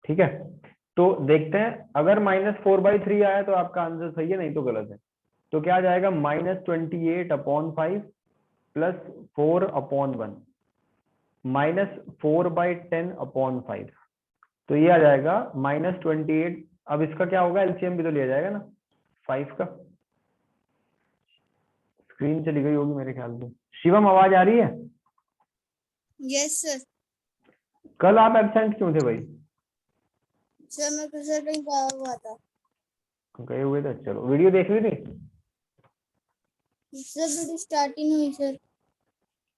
ठीक है, तो देखते हैं, अगर -4/3 आया तो आपका आंसर सही है, नहीं तो गलत है। तो क्या आ जाएगा, -28/5 प्लस 4/1 -4/10/5। तो ये आ जाएगा -28। अब इसका क्या होगा, एलसीएम भी तो लिया जाएगा ना 5 का। स्क्रीन चली गई होगी मेरे ख्याल से। शिवम आवाज आ रही है? Yes sir. कल आप एब्सेंट क्यों थे भाई? सर मैं सर कहीं गया हुआ था। गए हुए थे, चलो वीडियो देख ली थी? सर वीडियो स्टार्ट ही नहीं हुई सर।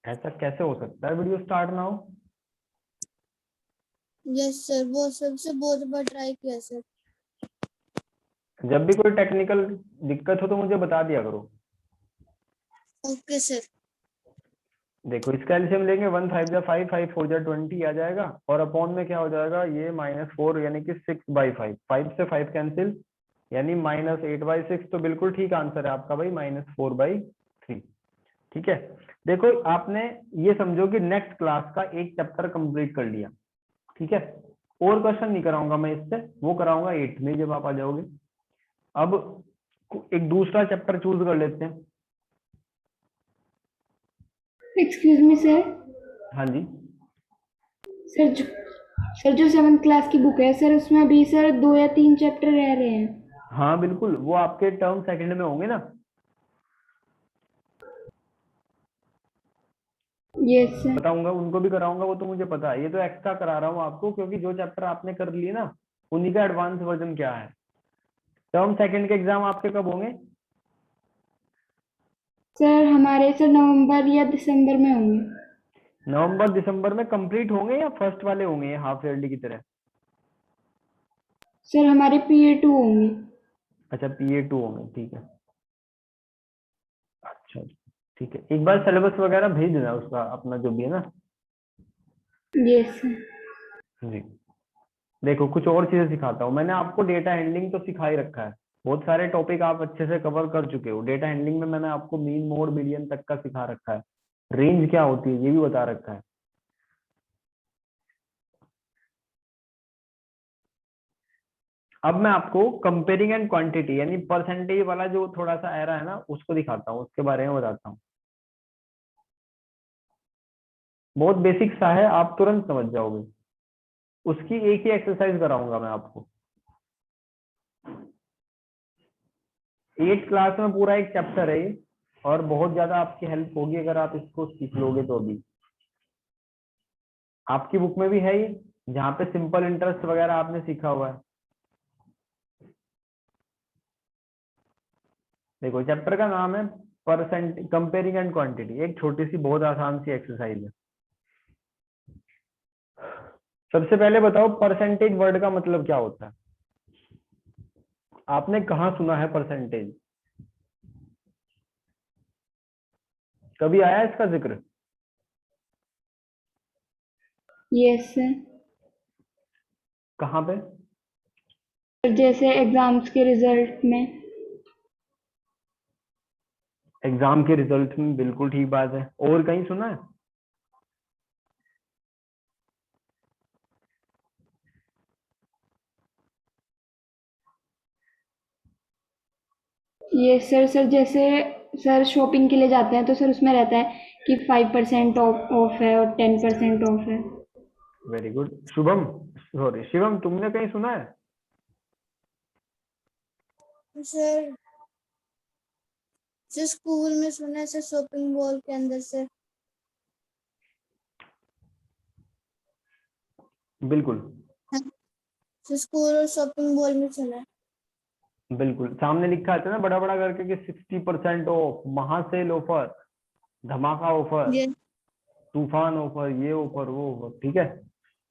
ऐसा कैसे हो सकता है वीडियो स्टार्ट ना हो? यस सर, वो सबसे बहुत बार ट्राई किया सर। जब भी कोई टेक्निकल दिक्कत हो तो मुझे बता दिया करो। Okay sir. देखो इसका एलसीएम लेंगे, 1 5 जा 5, 5 4 जा 20 आ जाएगा, और अपॉन में क्या हो जाएगा, ये -4 यानी कि 6/5, 5 से 5 कैंसिल, यानी -8/6। तो बिल्कुल ठीक आंसर है आपका भाई, -4/3। ठीक है, देखो आपने ये समझो कि नेक्स्ट क्लास का एक चैप्टर कंप्लीट कर लिया। ठीक है, और क्वेश्चन नहीं कराऊंगा मैं इससे, वो कराऊंगा 8 में जब आप आ जाओगे। अब एक दूसरा चैप्टर चूज कर लेते हैं। Excuse me sir. हाँ जी। सर जो 7th क्लास की बुक है सर, उसमें अभी सर 2 या 3 चैप्टर रह रहे हैं। हाँ बिल्कुल, वो आपके टर्म सेकंड में होंगे ना। Yes sir. बताऊंगा, उनको भी कराऊंगा, वो तो मुझे पता है। ये तो एक्स्ट्रा करा रहा हूँ आपको, क्योंकि जो चैप्टर आपने कर लिए ना, उन्हीं का एडवांस वर्जन क्या है। टर्म सेकंड के एग्जाम आपके कब होंगे? सर हमारे सर नवंबर या दिसंबर में होंगे। नवंबर दिसंबर में कंप्लीट होंगे या फर्स्ट वाले होंगे ये हाफ ईयरली की तरह? सर हमारे PA2 होंगे। अच्छा PA2 होंगे, ठीक है। अच्छा ठीक है, एक बार सिलेबस वगैरह भेज देना उसका अपना जो भी है ना। Yes sir. जी। देखो कुछ और चीजें सिखाता हूँ, मैंने आपको डेटा हैंडलिंग तो सिखा ही रखा है, बहुत सारे टॉपिक आप अच्छे से कवर कर चुके हो। डेटा हैंडलिंग में मैंने आपको मीन मोड मीडियन तक का सिखा रखा है, रेंज क्या होती है ये भी बता रखा है। अब मैं आपको कंपेयरिंग एंड क्वांटिटी यानी परसेंटेज वाला जो थोड़ा सा एरा है ना, उसको दिखाता हूँ, उसके बारे में बताता हूँ। बहुत बेसिक सा है, आप तुरंत समझ जाओगे। उसकी एक ही एक्सरसाइज कराऊंगा मैं आपको। 8th क्लास में पूरा एक चैप्टर है ये, और बहुत ज्यादा आपकी हेल्प होगी अगर आप इसको सीख लोगे तो। अभी आपकी बुक में भी है ये, जहाँ पे सिंपल इंटरेस्ट वगैरह आपने सीखा हुआ है। देखो चैप्टर का नाम है परसेंट कंपेयरिंग एंड क्वांटिटी, एक छोटी सी बहुत आसान सी एक्सरसाइज है। सबसे पहले बताओ परसेंटेज वर्ड का मतलब क्या होता है? आपने कहाँ सुना है परसेंटेज? कभी आया इसका जिक्र? Yes sir. कहाँ पे? जैसे एग्जाम्स के रिजल्ट में। एग्जाम के रिजल्ट में, बिल्कुल ठीक बात है। और कहीं सुना है? Yes sir. सर जैसे सर शॉपिंग के लिए जाते हैं तो सर उसमें रहता है कि 5% ऑफ है और 10% ऑफ है। Very good Shubham, sorry Shivam, तुमने कहीं सुना है? सर सर स्कूल में सुना है सर, शॉपिंग मॉल के अंदर से। बिल्कुल हाँ, सर स्कूल और शॉपिंग मॉल में सुना है। बिल्कुल, सामने लिखा आता है ना बड़ा बड़ा करके कि 60% ऑफ, महासेल ऑफर, धमाका ऑफर, ये तूफान ऑफर, ये ऑफर वो ऑफर। ठीक है,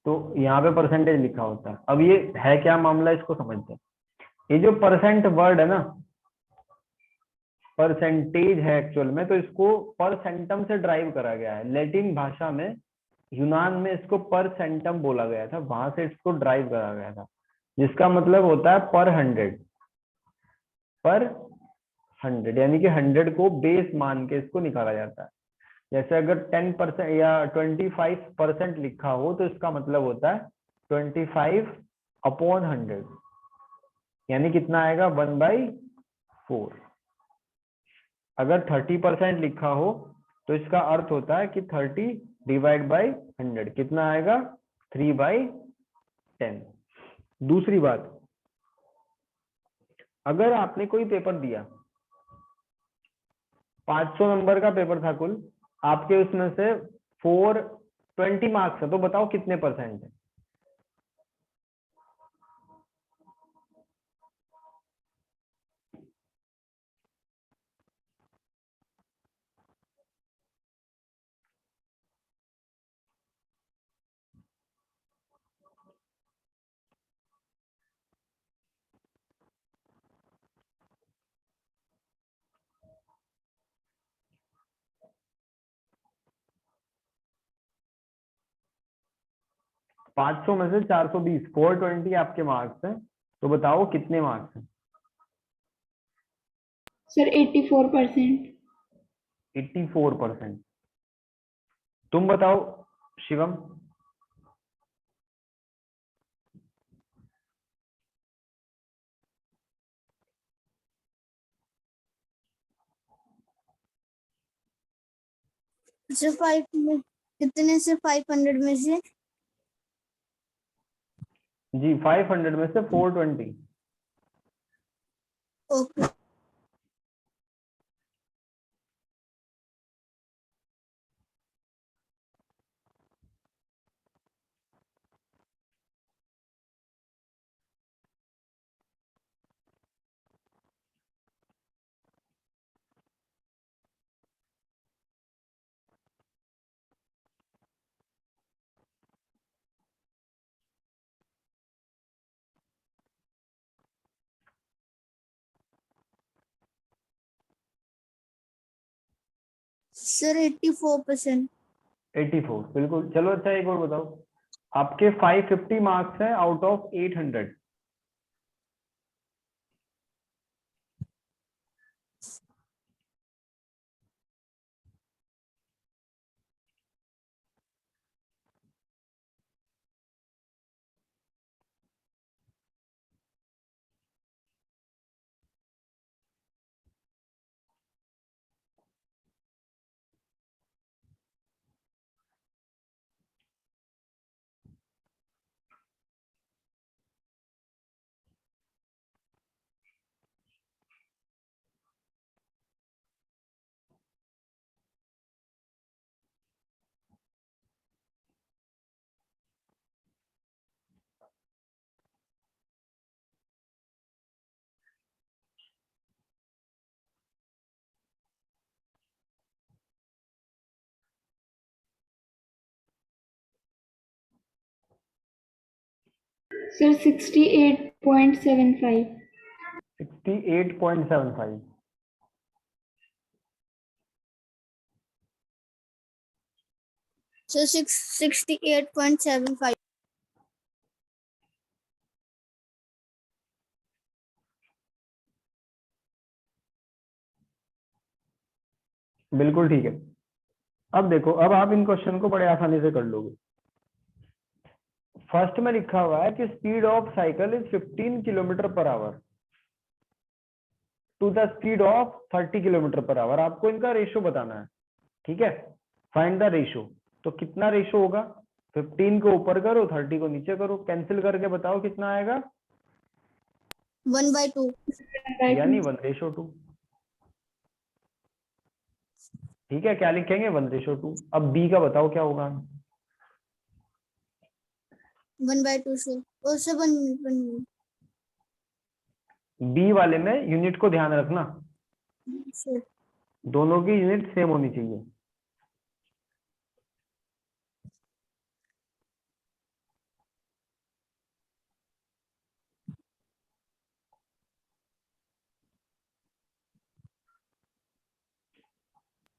तो यहाँ पे परसेंटेज लिखा होता है। अब ये है क्या मामला, इसको समझते हैं। ये जो परसेंट वर्ड है ना, परसेंटेज है एक्चुअल में, तो इसको परसेंटम से ड्राइव करा गया है। लैटिन भाषा में, यूनान में इसको परसेंटम बोला गया था, वहां से इसको ड्राइव करा गया था, जिसका मतलब होता है पर 100। पर 100 यानी कि 100 को बेस मान के इसको निकाला जाता है। जैसे अगर 10% या 25% लिखा हो तो इसका मतलब होता है 25 अपॉन 100, यानी कितना आएगा 1/4। अगर 30% लिखा हो तो इसका अर्थ होता है कि 30 डिवाइड बाई 100 कितना आएगा 3/10। दूसरी बात, अगर आपने कोई पेपर दिया, 500 नंबर का पेपर था कुल, आपके उसमें से 420 मार्क्स है, तो बताओ कितने परसेंट है? पांच सौ में से 420, 420 आपके मार्क्स हैं, तो बताओ कितने मार्क्स हैं? सर 84%। 84%। तुम बताओ शिवम। सर 5 में कितने से 500 में से? जी 500 में से 420। Okay sir 84%। 84 बिल्कुल। चलो अच्छा एक और बताओ, आपके 550 मार्क्स हैं आउट ऑफ 800। सर 68.75। 68.75। सर 68.75। बिल्कुल ठीक है। अब देखो, अब आप इन क्वेश्चन को बड़े आसानी से कर लोगे। फर्स्ट में लिखा हुआ है कि speed of cycle is 15 kilometre per hour to the speed of 30 kilometre per hour. आपको इनका रेशो बताना है, ठीक है। फाइंड द रेशो, तो कितना रेशो होगा? 15 को ऊपर करो, 30 को नीचे करो, कैंसिल करके बताओ कितना आएगा। 1/2। यानी 1:2। ठीक है, क्या लिखेंगे? 1:2। अब बी का बताओ क्या होगा। 1/2 सर। और सर 1 बी वाले में यूनिट को ध्यान रखना, सर। दोनों की यूनिट सेम होनी चाहिए।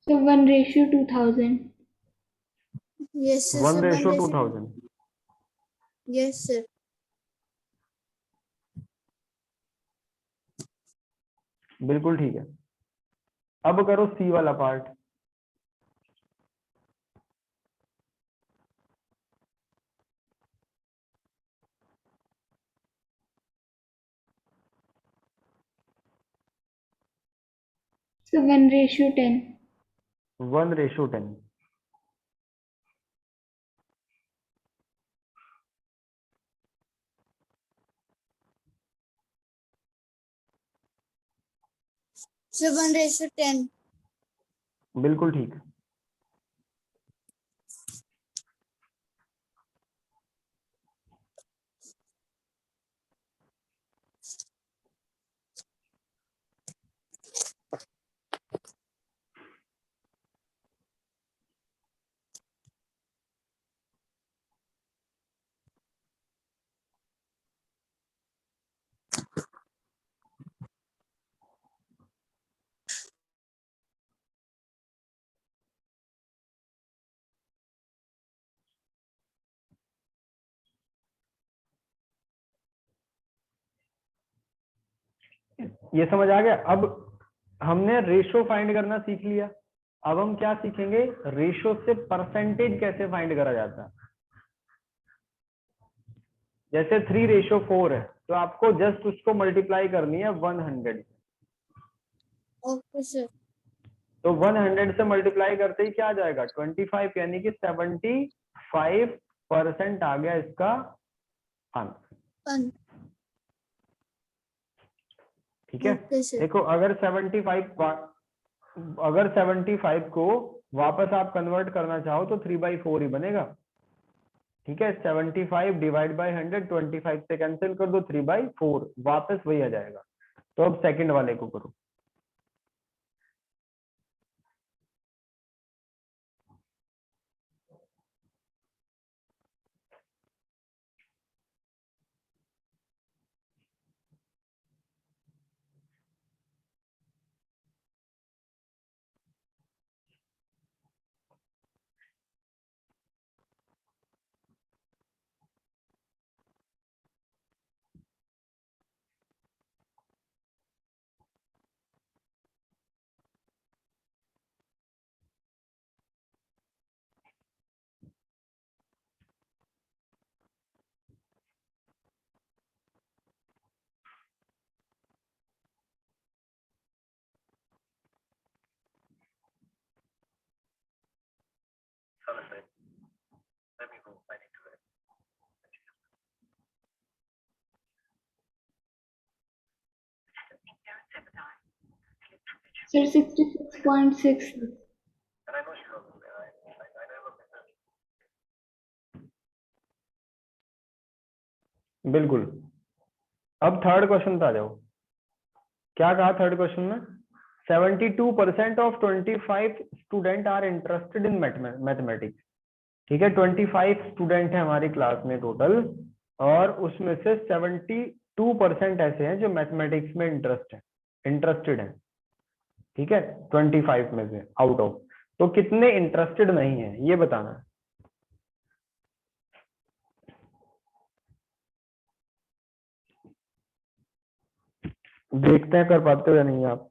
Sir 1:2000। Yes sir. One sir ratio 1/2। 2000। Yes sir. बिल्कुल ठीक है। अब करो सी वाला पार्ट। सर 1:10। 1:10। सर 1:10। बिल्कुल ठीक। ये समझ आ गया। अब हमने रेशो फाइंड करना सीख लिया। अब हम क्या सीखेंगे, रेशो से परसेंटेज कैसे फाइंड करा जाता है। जैसे 3:4 है तो आपको जस्ट उसको मल्टीप्लाई करनी है 100। Okay sir. तो 100 से मल्टीप्लाई करते ही क्या आ जाएगा 25, यानी कि 75% आ गया इसका आंसर। ठीक है। Okay sir. देखो अगर 75 को वापस आप कन्वर्ट करना चाहो तो 3/4 ही बनेगा। ठीक है, 75 डिवाइड बाई 100, 25 से कैंसिल कर दो, 3/4 वापस वही आ जाएगा। तो अब सेकंड वाले को करो। सर 66.6। बिल्कुल। अब थर्ड क्वेश्चन पे आ जाओ। क्या कहा थर्ड क्वेश्चन में, 72% of 25 student are interested in mathematics. ठीक है, 25 स्टूडेंट है हमारी क्लास में टोटल, और उसमें से 72% ऐसे हैं जो मैथमेटिक्स में इंटरेस्टेड हैं। ठीक है, 25 में से आउट ऑफ, तो कितने इंटरेस्टेड नहीं है ये बताना है। देखते हैं कर पाते हो या नहीं आप।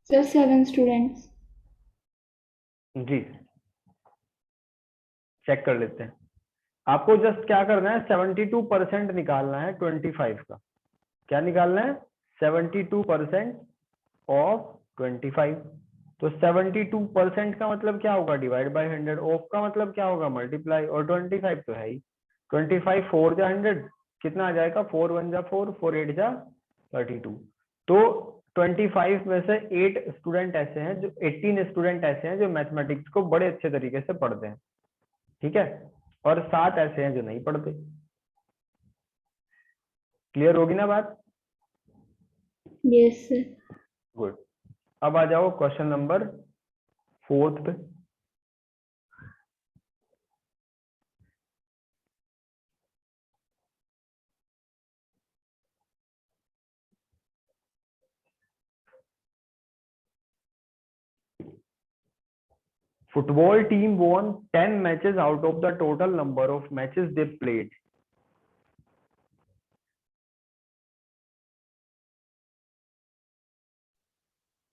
Sir 7 students. जी, चेक कर लेते हैं। आपको जस्ट क्या करना है, 72% निकालना है 25 का। क्या निकालना है, 72% ऑफ 25। तो 72% का मतलब क्या होगा, डिवाइड बाय 100। ऑफ का मतलब क्या होगा, मल्टीप्लाई। और 25 तो है ही। 25 4 जा 100, कितना आ जाएगा, 4 1 जा 4, 4 8 जा 32। तो 25 में से 8 स्टूडेंट ऐसे हैं जो 18 स्टूडेंट ऐसे हैं जो मैथमेटिक्स को बड़े अच्छे तरीके से पढ़ते हैं, ठीक है, और 7 ऐसे हैं जो नहीं पढ़ते। क्लियर होगी ना बात? Yes sir. गुड। अब आ जाओ क्वेश्चन नंबर 4 पे। Football team won 10 matches out of the total number of matches they played.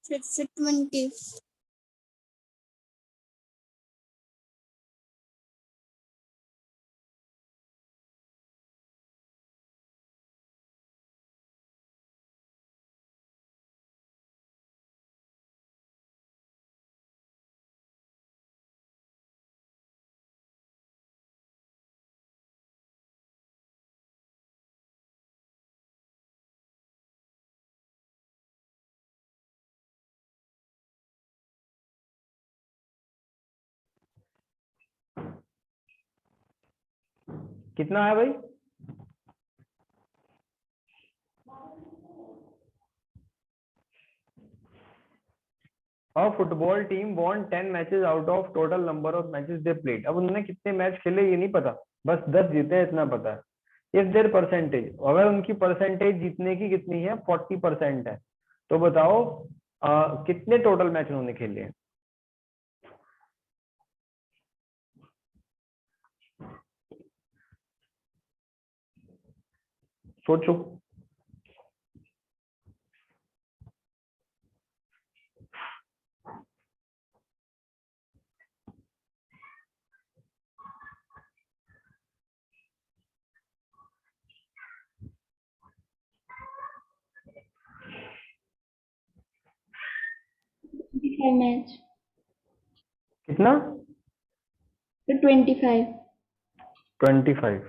फिर 20। कितना है भाई? A football team won 10 matches out of total number of matches they played. अब उन्होंने कितने मैच खेले ये नहीं पता, बस 10 जीते हैं इतना पता है। इफ देयर परसेंटेज, अगर उनकी परसेंटेज जीतने की कितनी है, 40% है, तो बताओ कितने टोटल मैच उन्होंने खेले हैं। सोचो। मैच कितना? तो 25। 25।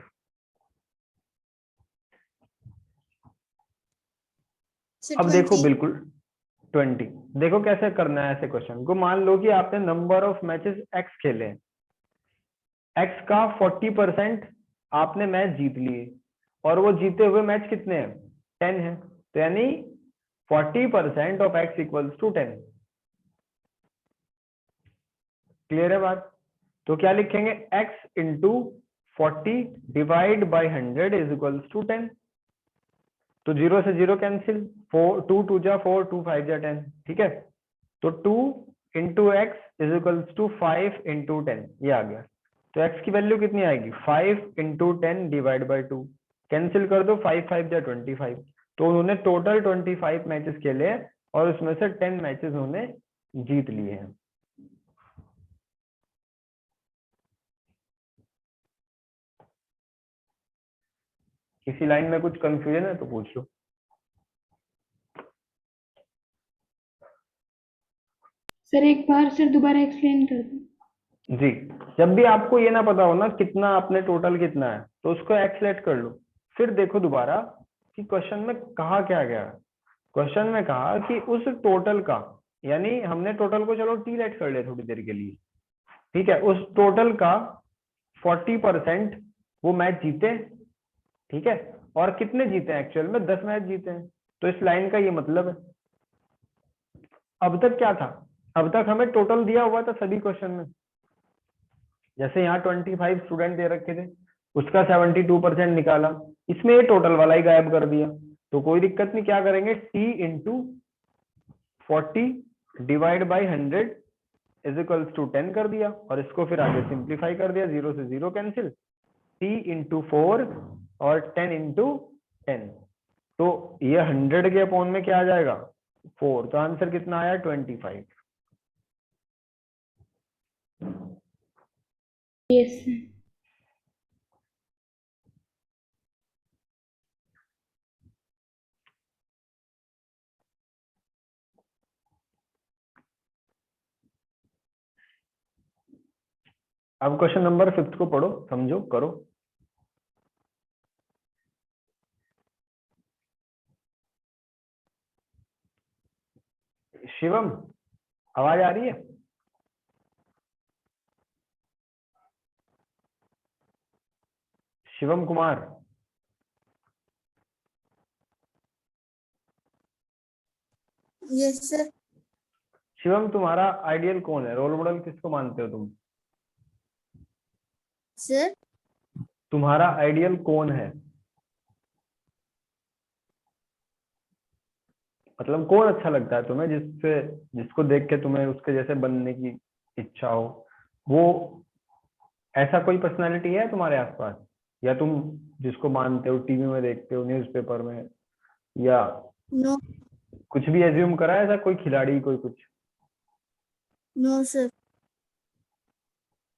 अब देखो 20। बिल्कुल 20। देखो कैसे करना है ऐसे क्वेश्चन को। मान लो कि आपने नंबर ऑफ मैचेस एक्स खेले हैं, एक्स का 40% आपने मैच जीत लिए, और वो जीते हुए मैच कितने हैं, 10 है, तो यानी 40% of x equals to 10। Clear है बात? तो क्या लिखेंगे, x into 40 divide by 100 is equals to 10। तो 0 से 0 कैंसिल, 4 2 2 जा 4, 2 5 जा 10, ठीक है। तो 2 into x is equals to 5 into 10, ये आ गया। तो x की वैल्यू कितनी आएगी, 5 इंटू 10 डिवाइड बाई 2। कैंसिल कर दो, 5 5 जा 25। तो उन्होंने टोटल 25 मैचेस खेले हैं, और उसमें से 10 मैचेस उन्होंने जीत लिए हैं। किसी लाइन में कुछ कंफ्यूजन है तो पूछ लो। सर एक बार सर दोबारा एक्सप्लेन कर दो। जी, जब भी आपको ये ना पता हो ना कितना आपने टोटल कितना है, तो उसको एक्स लेट कर लो, फिर देखो दोबारा कि क्वेश्चन में कहा क्या गया। क्वेश्चन में कहा कि उस टोटल का, यानी हमने टोटल को चलो टी लेट कर लिया थोड़ी देर के लिए, ठीक है, उस टोटल का 40% वो मैच जीते, ठीक है, और कितने जीते हैं एक्चुअल में, 10 मैच जीते हैं। तो इस लाइन का ये मतलब है। अब तक क्या था, अब तक हमें टोटल दिया हुआ था सभी क्वेश्चन में। जैसे यहाँ 25 स्टूडेंट दे रखे थे, उसका 72% निकाला, इसमें ये टोटल वाला ही गायब कर दिया। तो कोई दिक्कत नहीं, क्या करेंगे, T into 40 divide by 100 is equals to 10 कर दिया, और इसको फिर आगे सिंप्लीफाई कर दिया, 0 से 0 कैंसिल, टी इंटू 4 और 10 इंटू 10। तो ये 100 के अपॉन में क्या आ जाएगा, 4। तो आंसर कितना आया, 25। Yes sir. अब क्वेश्चन नंबर 5 को पढ़ो, समझो, करो। शिवम, आवाज आ रही है? Shivam Kumar, yes sir. शिवम तुम्हारा आइडियल कौन है, रोल मॉडल किसको मानते हो तुम? सर तुम्हारा आइडियल कौन है, मतलब कौन अच्छा लगता है तुम्हें, जिससे जिसको देख के तुम्हें उसके जैसे बनने की इच्छा हो? वो ऐसा कोई पर्सनालिटी है तुम्हारे आसपास, या तुम जिसको मानते हो टीवी में देखते हो, न्यूज़पेपर में, या नो। कुछ भी एज्यूम करा है, ऐसा कोई खिलाड़ी, कोई कुछ? No sir.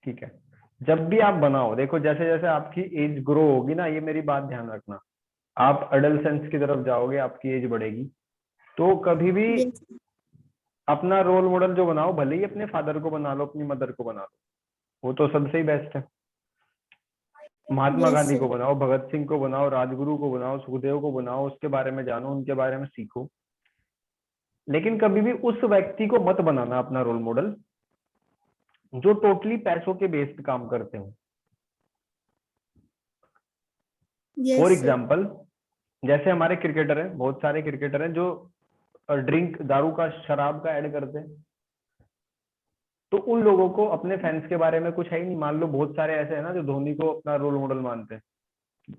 ठीक है। जब भी आप बनाओ, देखो जैसे जैसे आपकी एज ग्रो होगी ना, ये मेरी बात ध्यान रखना, आप अडल्सेंस की तरफ जाओगे, आपकी एज बढ़ेगी, तो कभी भी यस। अपना रोल मॉडल जो बनाओ, भले ही अपने फादर को बना लो, अपनी मदर को बना लो, वो तो सबसे ही बेस्ट है। महात्मा यस गांधी सर। को बनाओ, भगत सिंह को बनाओ, राजगुरु को बनाओ, सुखदेव को बनाओ, उसके बारे में जानो, उनके बारे में सीखो। लेकिन कभी भी उस व्यक्ति को मत बनाना अपना रोल मॉडल जो टोटली पैसों के बेस पे काम करते हो। For yes sir. एग्जाम्पल, जैसे हमारे क्रिकेटर हैं, बहुत सारे क्रिकेटर हैं जो ड्रिंक, दारू का, शराब का ऐड करते हैं, तो उन लोगों को अपने फैंस के बारे में कुछ है ही नहीं। मान लो बहुत सारे ऐसे हैं ना जो धोनी को अपना रोल मॉडल मानते हैं,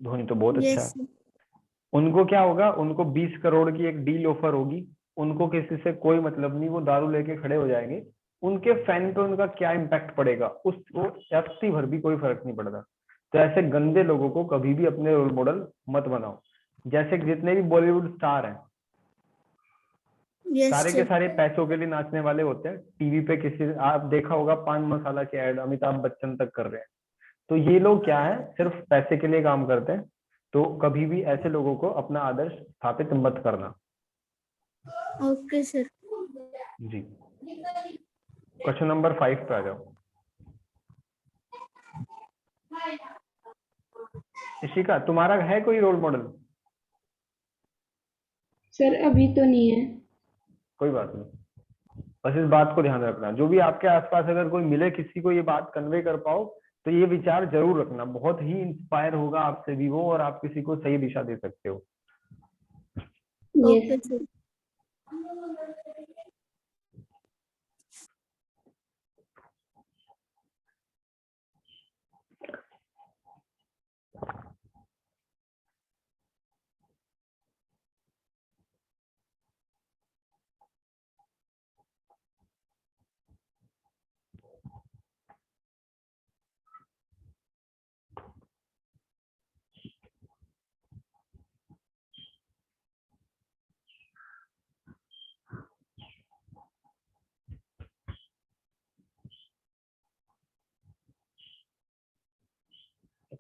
धोनी तो बहुत अच्छा यस है, सर। उनको क्या होगा, उनको 20 करोड़ की एक डील ऑफर होगी, उनको किसी से कोई मतलब नहीं, वो दारू लेके खड़े हो जाएंगे, उनके फैन पे उनका क्या इम्पैक्ट पड़ेगा उसको एफसी भर भी कोई फर्क नहीं पड़ता। तो ऐसे गंदे लोगों को कभी भी अपने रोल मॉडल मत बनाओ। जैसे जितने भी बॉलीवुड स्टार हैं, यस सारे के सर। सारे पैसों के लिए नाचने वाले होते हैं। टीवी पे किसी, आप देखा होगा, पान मसाला के ऐड अमिताभ बच्चन तक कर रहे हैं। तो ये लोग क्या है, सिर्फ पैसे के लिए काम करते हैं। तो कभी भी ऐसे लोगों को अपना आदर्श स्थापित मत करना। Okay sir. जी, क्वेश्चन नंबर 5 पे आ जाओ। इशिका, तुम्हारा है कोई रोल मॉडल? सर अभी तो नहीं है। कोई बात नहीं, बस इस बात को ध्यान रखना, जो भी आपके आसपास अगर कोई मिले, किसी को ये बात कन्वे कर पाओ, तो ये विचार जरूर रखना, बहुत ही इंस्पायर होगा आपसे भी वो, और आप किसी को सही दिशा दे सकते हो। यस। Okay sir.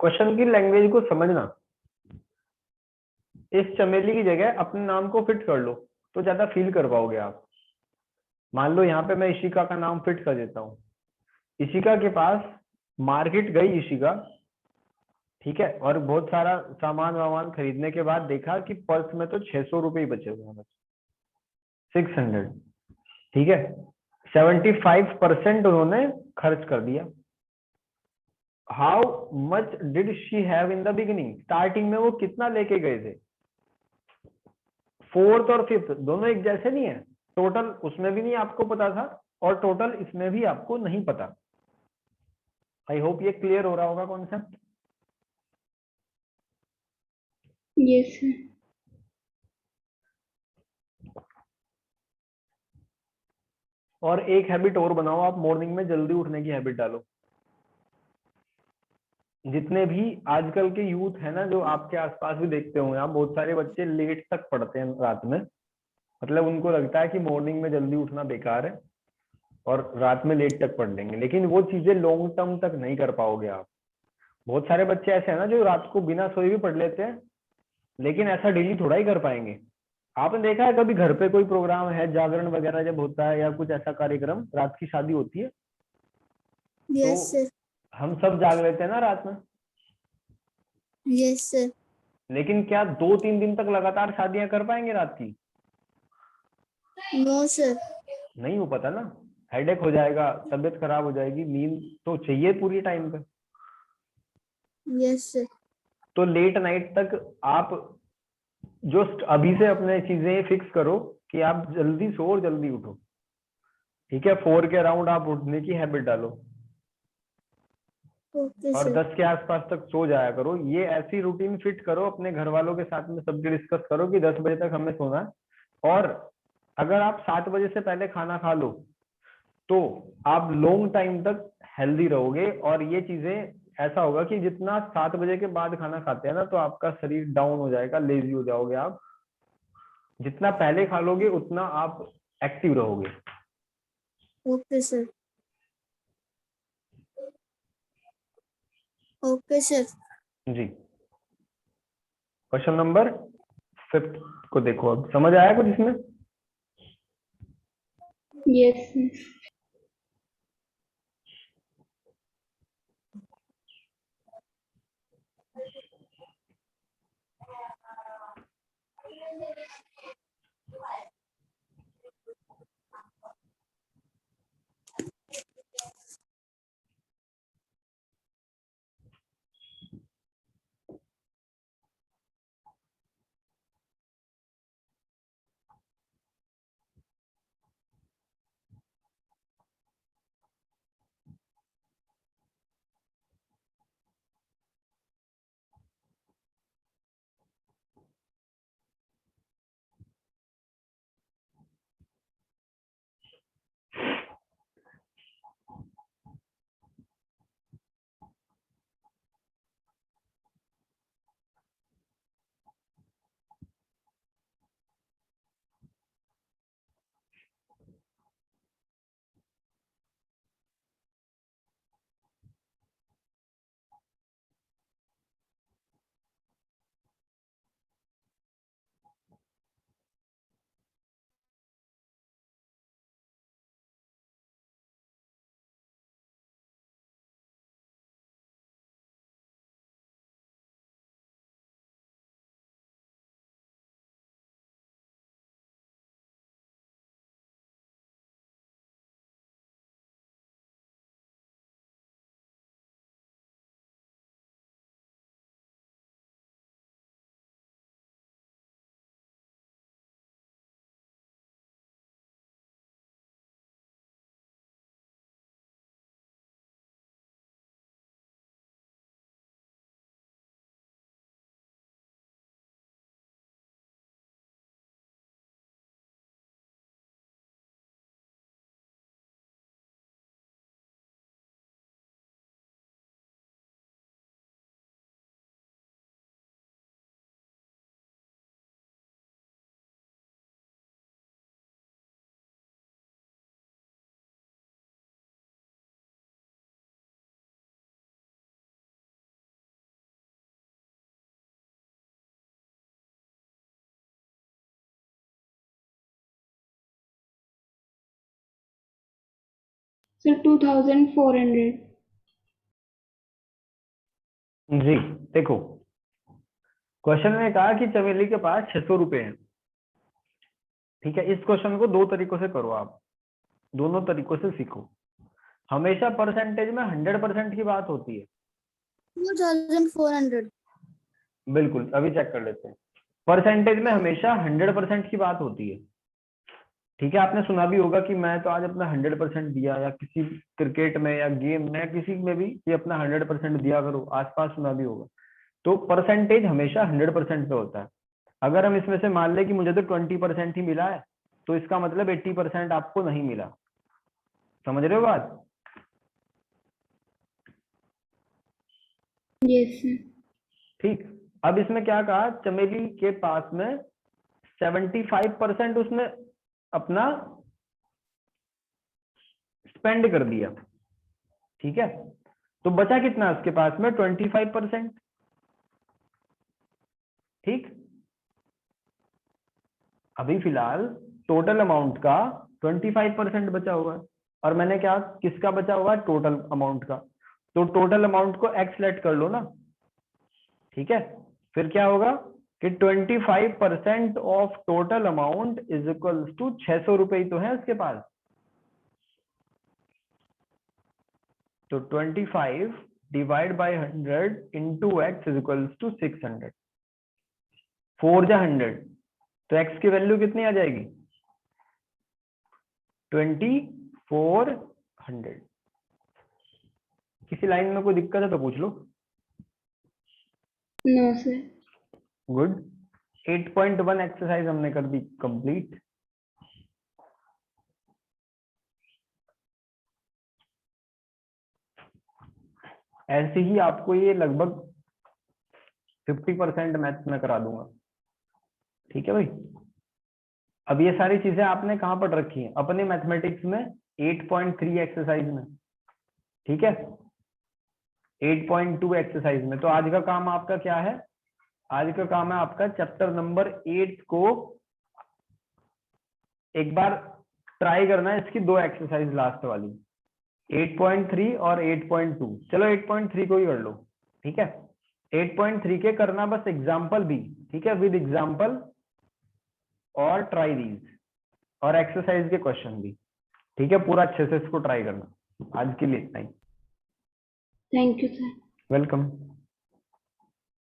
क्वेश्चन की लैंग्वेज को समझना, इस चमेली की जगह अपने नाम को फिट कर लो, तो ज्यादा फील कर पाओगे आप। मान लो यहाँ पे मैं इशिका का नाम फिट कर देता हूँ, इशिका के पास मार्केट गई इशिका, ठीक है, और बहुत सारा सामान वामान खरीदने के बाद देखा कि पर्स में तो 600 रुपए ही बचे हुए हैं, 600, ठीक है, 75% उन्होंने खर्च कर दिया। How much did she have in the beginning, starting में वो कितना लेके गए थे? फोर्थ और फिफ्थ दोनों एक जैसे नहीं है, टोटल उसमें भी नहीं आपको पता था, और टोटल इसमें भी आपको नहीं पता। आई होप ये क्लियर हो रहा होगा कॉन्सेप्ट। Yes sir. और एक हैबिट और बनाओ, आप मॉर्निंग में जल्दी उठने की हैबिट डालो। जितने भी आजकल के यूथ है ना, जो आपके आसपास भी देखते होंगे आप, बहुत सारे बच्चे लेट तक पढ़ते हैं रात में, मतलब उनको लगता है कि मॉर्निंग में जल्दी उठना बेकार है और रात में लेट तक पढ़ लेंगे, लेकिन वो चीजें लॉन्ग टर्म तक नहीं कर पाओगे आप। बहुत सारे बच्चे ऐसे हैं ना जो रात को बिना सोए भी पढ़ लेते हैं, लेकिन ऐसा डेली थोड़ा ही कर पाएंगे। आपने देखा है कभी घर पे कोई प्रोग्राम है, जागरण वगैरह जब होता है, या कुछ ऐसा कार्यक्रम, रात की शादी होती है, तो यस सर। हम सब जाग लेते हैं ना रात में, यस सर। लेकिन क्या 2-3 दिन तक लगातार शादियां कर पाएंगे रात की? No sir. नहीं हो पाता ना, हेडेक हो जाएगा, तबीयत खराब हो जाएगी, नींद तो चाहिए पूरी टाइम पे। Yes sir. तो लेट नाइट तक आप जस्ट अभी से अपने चीजें फिक्स करो कि आप जल्दी सो और जल्दी उठो। ठीक है, 4 के अराउंड आप उठने की हैबिट डालो ओके और सर। 10 के आसपास तक सो जाया करो। ये ऐसी रूटीन फिट करो अपने घर वालों के साथ में, सबके डिस्कस करो कि 10 बजे तक हमें सोना है। और अगर आप 7 बजे से पहले खाना खा लो तो आप लॉन्ग टाइम तक हेल्दी रहोगे। और ये चीजें ऐसा होगा कि जितना 7 बजे के बाद खाना खाते हैं ना, तो आपका शरीर डाउन हो जाएगा, लेजी हो जाओगे आप। जितना पहले खा लोगे उतना आप एक्टिव रहोगे। Okay sir. Okay sir. जी, क्वेश्चन नंबर 5 को देखो, अब समझ आया कुछ इसमें? Yes sir. सर 2400। जी, देखो क्वेश्चन में कहा कि चमेली के पास 600 रुपए हैं। ठीक है, इस क्वेश्चन को दो तरीकों से करो आप, दोनों तरीकों से सीखो। हमेशा परसेंटेज में 100% की बात होती है। 2400। बिल्कुल, अभी चेक कर लेते हैं। परसेंटेज में हमेशा 100% की बात होती है। ठीक है, आपने सुना भी होगा कि मैं तो आज अपना 100% दिया, या किसी क्रिकेट में या गेम में किसी में भी ये अपना 100% दिया करो, आसपास सुना भी होगा। तो परसेंटेज हमेशा 100% पे होता है। अगर हम इसमें से मान ले कि मुझे तो 20% ही मिला है, तो इसका मतलब 80% आपको नहीं मिला। समझ रहे हो बात? Yes sir. ठीक, अब इसमें क्या कहा, चमेली के पास में 75% उसने अपना स्पेंड कर दिया। ठीक है, तो बचा कितना उसके पास में? 25%। ठीक, अभी फिलहाल टोटल अमाउंट का 25% बचा हुआ है। और मैंने क्या, किसका बचा हुआ है? टोटल अमाउंट का। तो टोटल अमाउंट को x लेट कर लो ना, ठीक है। फिर क्या होगा कि 25% of total amount is equals to 600 रुपए ही तो है उसके पास। तो 25 divide by 100 into x is equals to 600, 4 जा 100, तो x की वैल्यू कितनी आ जाएगी 2400। किसी लाइन में कोई दिक्कत है तो पूछ लो। No sir. गुड। 8.1 एक्सरसाइज हमने कर दी कंप्लीट। ऐसे ही आपको ये लगभग 50% मैथ्स में करा दूंगा, ठीक है भाई। अब ये सारी चीजें आपने कहाँ पढ़ रखी हैं अपने मैथमेटिक्स में 8.3 एक्सरसाइज में, ठीक है। 8.2 एक्सरसाइज में। तो आज का काम आपका क्या है, आज का काम है आपका चैप्टर नंबर 8 को एक बार ट्राई करना है, इसकी 2 एक्सरसाइज लास्ट वाली 8.3 और 8.2। चलो 8.3 को ही कर लो, ठीक है। 8.3 के करना बस एग्जाम्पल भी, ठीक है, विद एग्जाम्पल और ट्राई दीज और एक्सरसाइज के क्वेश्चन भी, ठीक है। पूरा अच्छे से इसको ट्राई करना। आज के लिए इतना ही। Thank you sir. वेलकम।